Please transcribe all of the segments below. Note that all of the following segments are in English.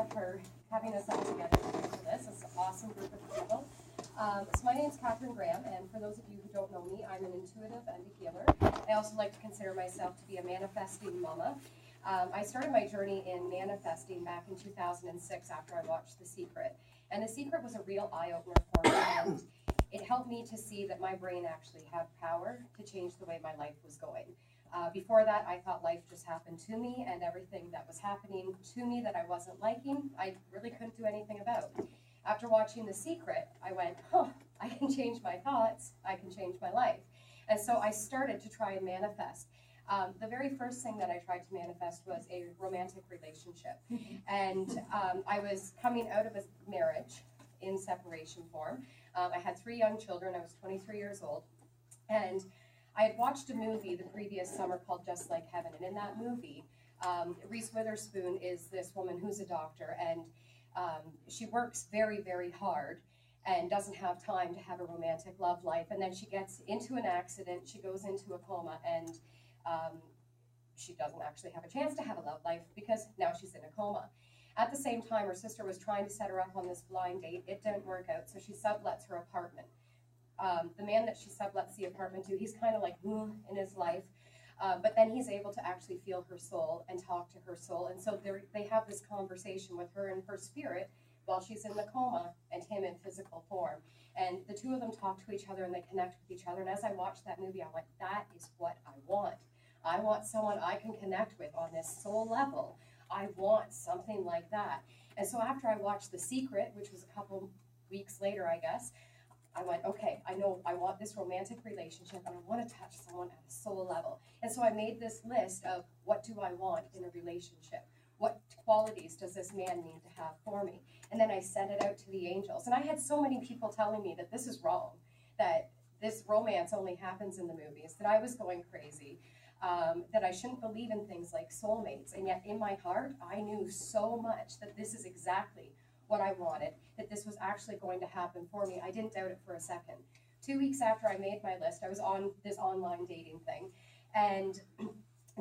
Deb, for having us all together for this. It's an awesome group of people. So my name's Catherine Graham, and for those of you who don't know me, I'm an intuitive and a healer. I also like to consider myself to be a manifesting mama. I started my journey in manifesting back in 2006 after I watched The Secret. And The Secret was a real eye-opener for me, and it helped me to see that my brain actually had power to change the way my life was going. Before that, I thought life just happened to me, and everything that was happening to me that I wasn't liking, I really couldn't do anything about. After watching The Secret, I went, I can change my thoughts, I can change my life. And so I started to try and manifest. The very first thing that I tried to manifest was a romantic relationship. And I was coming out of a marriage in separation form. I had 3 young children. I was 23 years old. And I had watched a movie the previous summer called Just Like Heaven. And in that movie, Reese Witherspoon is this woman who's a doctor. And she works very, very hard and doesn't have time to have a romantic love life. And then she gets into an accident. She goes into a coma. And she doesn't actually have a chance to have a love life because now she's in a coma. At the same time, her sister was trying to set her up on this blind date. It didn't work out, so she sublets her apartment. The man that she sublets the apartment to, he's kind of like in his life, but then he's able to actually feel her soul and talk to her soul. And so they have this conversation with her in her spirit while she's in the coma and him in physical form. And the two of them talk to each other and they connect with each other. And as I watched that movie, I'm like, that is what I want. I want someone I can connect with on this soul level. I want something like that. And so after I watched The Secret, which was a couple weeks later, I guess, I went, okay, I know I want this romantic relationship and I want to touch someone at a soul level. And so I made this list of what do I want in a relationship? What qualities does this man need to have for me? And then I sent it out to the angels. And I had so many people telling me that this is wrong, that this romance only happens in the movies, that I was going crazy, that I shouldn't believe in things like soulmates. And yet in my heart, I knew so much that this is exactly what I wanted, that this was actually going to happen for me. I didn't doubt it for a second. 2 weeks after I made my list, I was on this online dating thing. And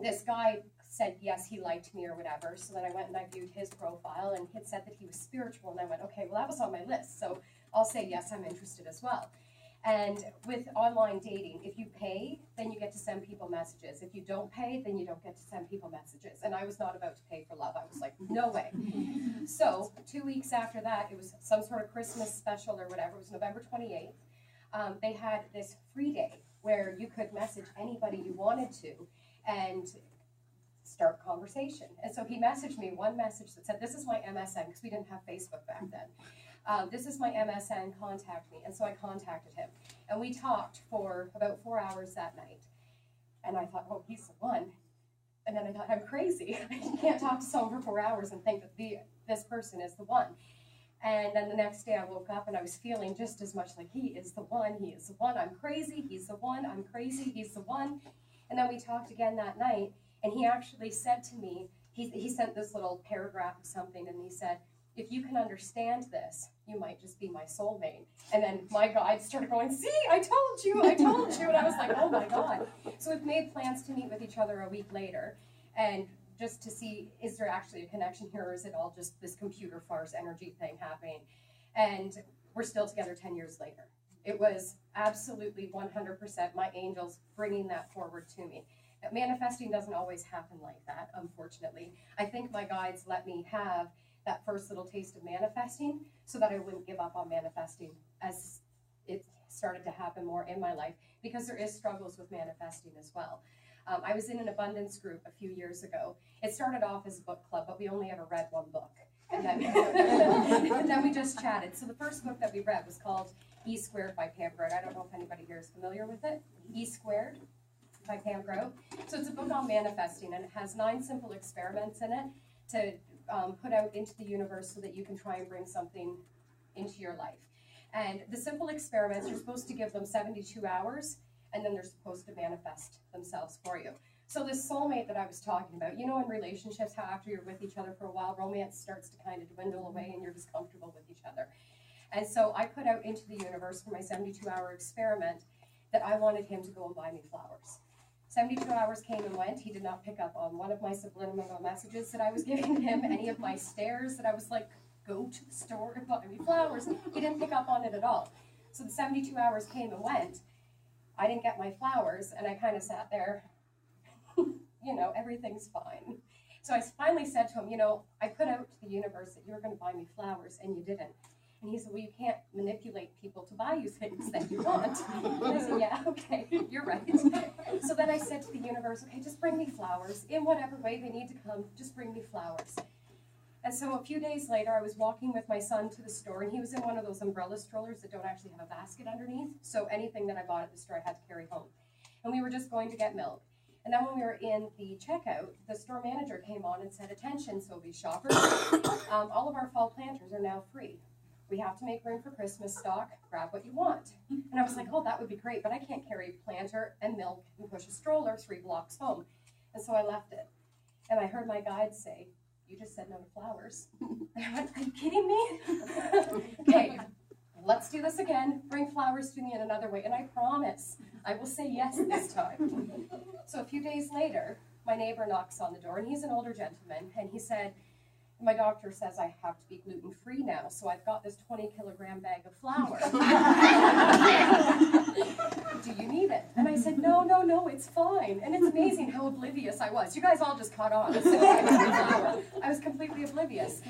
this guy said, yes, he liked me or whatever. So then I went and I viewed his profile and he had said that he was spiritual. And I went, okay, well, that was on my list. So I'll say, yes, I'm interested as well. And with online dating, if you pay, then you get to send people messages. If you don't pay, then you don't get to send people messages. And I was not about to pay for love. I was like, no way. So 2 weeks after that, it was some sort of Christmas special or whatever. It was November 28th. They had this free day where you could message anybody you wanted to and start conversation. And so he messaged me one message that said, this is my MSN, because we didn't have Facebook back then. This is my MSN, contact me. And so I contacted him. And we talked for about 4 hours that night. And I thought, oh, he's the one. And then I thought, I'm crazy. I can't talk to someone for 4 hours and think that this person is the one. And then the next day I woke up and I was feeling just as much like he is the one, I'm crazy, he's the one, I'm crazy, he's the one. And then we talked again that night. And he actually said to me, he sent this little paragraph of something, and he said, if you can understand this, you might just be my soulmate. And then my guide started going, see, I told you. And I was like, oh my God. So we've made plans to meet with each other a week later, and just to see, is there actually a connection here, or is it all just this computer farce energy thing happening? And we're still together 10 years later. It was absolutely 100% my angels bringing that forward to me. Manifesting doesn't always happen like that, unfortunately. I think my guides let me have that first little taste of manifesting so that I wouldn't give up on manifesting as it started to happen more in my life, because there is struggles with manifesting as well. I was in an abundance group a few years ago. It started off as a book club, but we only ever read one book. And then, and then we just chatted. So the first book that we read was called E Squared by Pam Grout. I don't know if anybody here is familiar with it. E Squared by Pam Grout. So it's a book on manifesting, and it has 9 simple experiments in it to put out into the universe so that you can try and bring something into your life. And the simple experiments, you're supposed to give them 72 hours, and then they're supposed to manifest themselves for you. So this soulmate that I was talking about, you know, in relationships, how after you're with each other for a while, romance starts to kind of dwindle away and you're just comfortable with each other. And so I put out into the universe for my 72-hour experiment that I wanted him to go and buy me flowers. 72 hours came and went. He did not pick up on one of my subliminal messages that I was giving him, any of my stares that I was like, go to the store and buy me flowers. He didn't pick up on it at all. So the 72 hours came and went. I didn't get my flowers, and I kind of sat there, you know, everything's fine. So I finally said to him, you know, I put out to the universe that you were going to buy me flowers, and you didn't. And he said, well, you can't manipulate people to buy you things that you want. And I said, yeah, okay, you're right. So then I said to the universe, okay, just bring me flowers. In whatever way they need to come, just bring me flowers. And so a few days later, I was walking with my son to the store, and he was in one of those umbrella strollers that don't actually have a basket underneath. So anything that I bought at the store, I had to carry home. And we were just going to get milk. And then when we were in the checkout, the store manager came on and said, attention, Sobeys shoppers, all of our fall planters are now free. We have to make room for Christmas stock. Grab what you want. And I was like, oh, that would be great, but I can't carry a planter and milk and push a stroller 3 blocks home. And so I left it. And I heard my guide say, you just said no to flowers. And I went, are you kidding me? Okay, let's do this again. Bring flowers to me in another way. And I promise I will say yes this time. So a few days later, my neighbor knocks on the door, and he's an older gentleman, and he said, my doctor says I have to be gluten-free now, so I've got this 20-kilogram bag of flour. Do you need it? And I said, no, it's fine. And it's amazing how oblivious I was. You guys all just caught on. I was completely oblivious.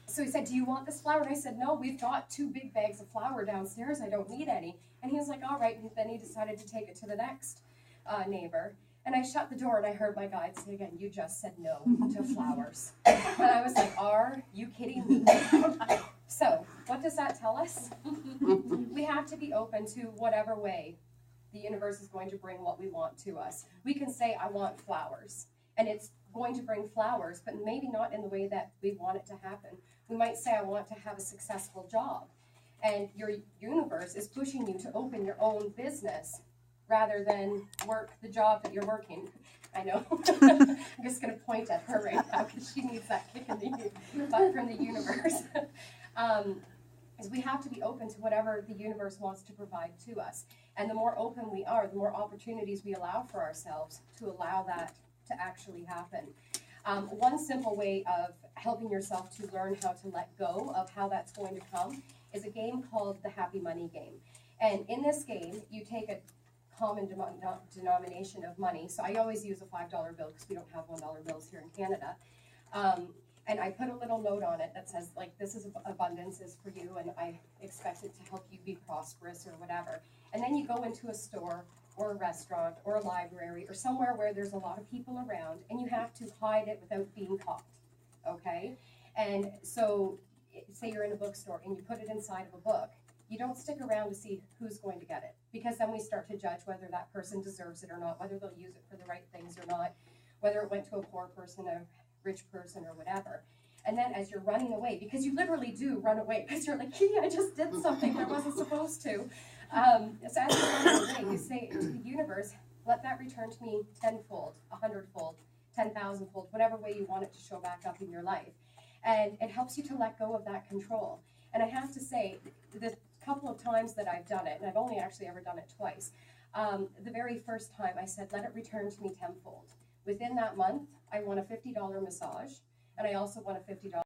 So he said, do you want this flour? And I said, no, we've got 2 big bags of flour downstairs. I don't need any. And he was like, all right. And then he decided to take it to the next neighbor. And I shut the door, and I heard my guide say again, you just said no to flowers. And I was like, are you kidding me? So what does that tell us? We have to be open to whatever way the universe is going to bring what we want to us. We can say, I want flowers, and it's going to bring flowers, but maybe not in the way that we want it to happen. We might say, I want to have a successful job, and your universe is pushing you to open your own business rather than work the job that you're working. I know. I'm just going to point at her right now because she needs that kick in the butt from the universe. Is we have to be open to whatever the universe wants to provide to us. And the more open we are, the more opportunities we allow for ourselves to allow that to actually happen. One simple way of helping yourself to learn how to let go of how that's going to come is a game called the Happy Money Game. And in this game, you take a common denomination of money. So I always use a $5 bill because we don't have $1 bills here in Canada. And I put a little note on it that says, like, this is abundance is for you, and I expect it to help you be prosperous or whatever. And then you go into a store or a restaurant or a library or somewhere where there's a lot of people around, and you have to hide it without being caught, okay? And so say you're in a bookstore and you put it inside of a book. You don't stick around to see who's going to get it, because then we start to judge whether that person deserves it or not, whether they'll use it for the right things or not, whether it went to a poor person, a rich person, or whatever. And then as you're running away, because you literally do run away, because you're like, hey, I just did something I wasn't supposed to. So as you're running away, you say to the universe, let that return to me 10-fold, 100-fold, 10,000-fold, whatever way you want it to show back up in your life. And it helps you to let go of that control. And I have to say, the couple of times that I've done it, and I've only actually ever done it twice, the very first time I said, let it return to me 10-fold. Within that month, I won a $50 massage, and I also won a $50